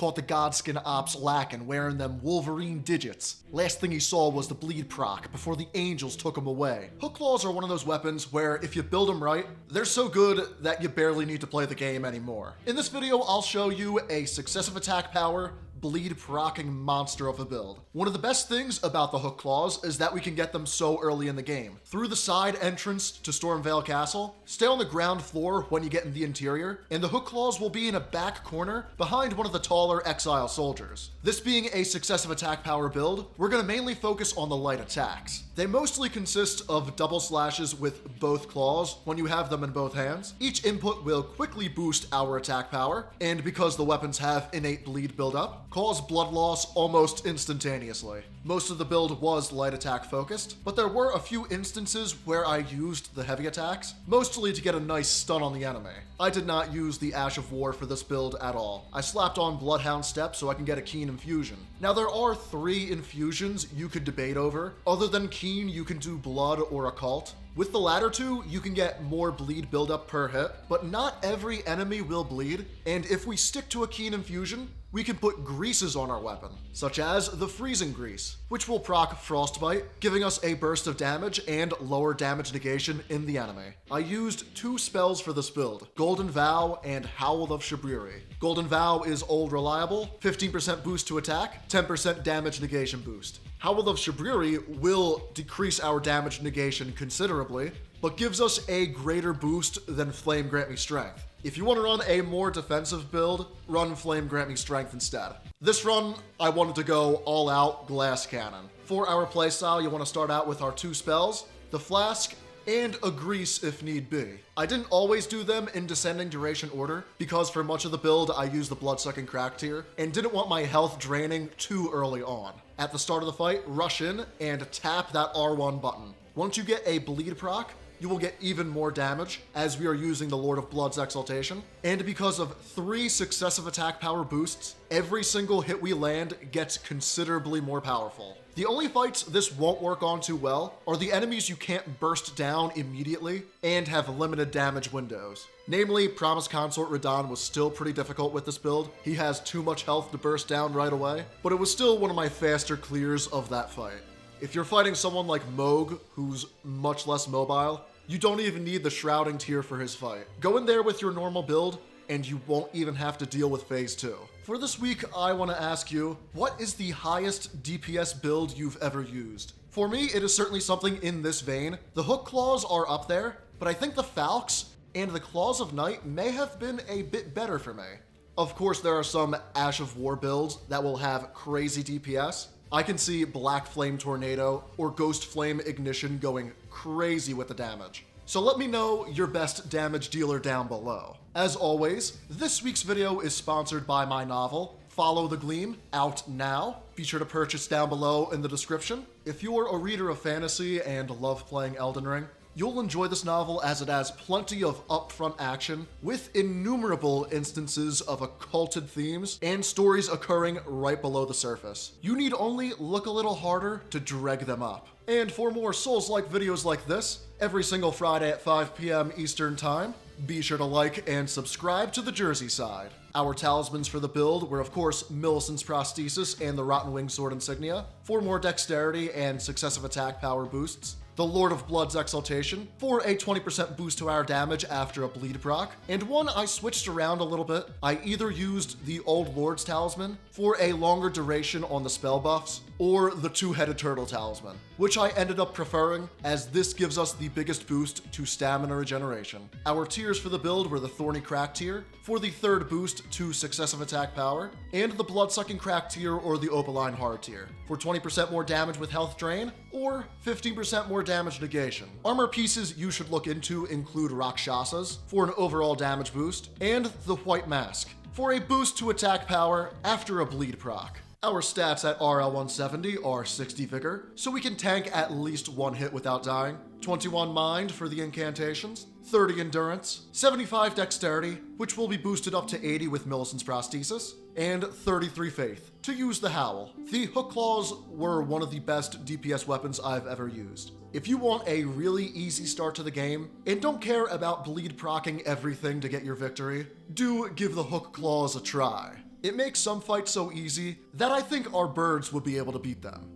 Caught the Godskin ops lacking, wearing them Wolverine digits. Last thing he saw was the bleed proc before the angels took him away. Hookclaws are one of those weapons where if you build them right, they're so good that you barely need to play the game anymore. In this video, I'll show you a successive attack power, bleed procking monster of a build. One of the best things about the Hookclaws is that we can get them so early in the game. Through the side entrance to Stormvale Castle, stay on the ground floor when you get in the interior, and the Hookclaws will be in a back corner behind one of the taller exile soldiers. This being a successive attack power build, we're going to mainly focus on the light attacks. They mostly consist of double slashes with both claws when you have them in both hands. Each input will quickly boost our attack power, and because the weapons have innate bleed buildup, cause blood loss almost instantaneously. Most of the build was light attack focused, but there were a few instances where I used the heavy attacks, mostly to get a nice stun on the enemy. I did not use the Ash of War for this build at all. I slapped on Bloodhound Step so I can get a Keen infusion. Now there are 3 infusions you could debate over. Other than Keen, you can do Blood or Occult. With the latter two, you can get more bleed buildup per hit, but not every enemy will bleed, and if we stick to a Keen infusion, we can put greases on our weapon, such as the Freezing Grease, which will proc Frostbite, giving us a burst of damage and lower damage negation in the enemy. I used 2 spells for this build, Golden Vow and Howl of Shabriri. Golden Vow is old reliable, 15% boost to attack, 10% damage negation boost. Howl of Shabriri will decrease our damage negation considerably, but gives us a greater boost than Flame Grant Me Strength. If you want to run a more defensive build, run Flame Grant Me Strength instead. This run, I wanted to go all out Glass Cannon. For our playstyle, you want to start out with our 2 spells, the Flask and a Grease if need be. I didn't always do them in descending duration order, because for much of the build I used the Bloodsucking Crack tier, and didn't want my health draining too early on. At the start of the fight, rush in and tap that R1 button. Once you get a bleed proc, you will get even more damage, as we are using the Lord of Blood's Exaltation. And because of 3 successive attack power boosts, every single hit we land gets considerably more powerful. The only fights this won't work on too well are the enemies you can't burst down immediately and have limited damage windows. Namely, Promised Consort Radahn was still pretty difficult with this build. He has too much health to burst down right away, but it was still one of my faster clears of that fight. If you're fighting someone like Moog, who's much less mobile, you don't even need the Shrouding tier for his fight. Go in there with your normal build, and you won't even have to deal with Phase 2. For this week, I want to ask you, what is the highest DPS build you've ever used? For me, it is certainly something in this vein. The Hookclaws are up there, but I think the Falx and the Claws of Night may have been a bit better for me. Of course, there are some Ash of War builds that will have crazy DPS. I can see Black Flame Tornado or Ghost Flame Ignition going crazy with the damage. So let me know your best damage dealer down below. As always, this week's video is sponsored by my novel, Follow the Gleam, out now. Be sure to purchase down below in the description. If you're a reader of fantasy and love playing Elden Ring, you'll enjoy this novel as it has plenty of upfront action with innumerable instances of occulted themes and stories occurring right below the surface. You need only look a little harder to drag them up. And for more Souls-like videos like this, every single Friday at 5 p.m. Eastern Time, be sure to like and subscribe to TheJerseySide. Our talismans for the build were, of course, Millicent's Prosthesis and the Rotten Wing Sword Insignia, for more dexterity and successive attack power boosts, the Lord of Blood's Exaltation, for a 20% boost to our damage after a bleed proc, and one I switched around a little bit. I either used the Old Lord's Talisman for a longer duration on the spell buffs, or the Two-Headed Turtle Talisman, which I ended up preferring as this gives us the biggest boost to stamina regeneration. Our tiers for the build were the Thorny Crack tier, for the 3rd boost to successive attack power, and the Bloodsucking Crack tier or the Opaline Hard tier, for 20% more damage with health drain, or 15% more damage negation. Armor pieces you should look into include Rakshasas, for an overall damage boost, and the White Mask, for a boost to attack power after a bleed proc. Our stats at RL170 are 60 Vigor, so we can tank at least 1 hit without dying, 21 Mind for the incantations, 30 Endurance, 75 Dexterity, which will be boosted up to 80 with Millicent's Prosthesis, and 33 Faith to use the Howl. The Hookclaws were one of the best DPS weapons I've ever used. If you want a really easy start to the game, and don't care about bleed procking everything to get your victory, do give the Hookclaws a try. It makes some fights so easy that I think our birds would be able to beat them.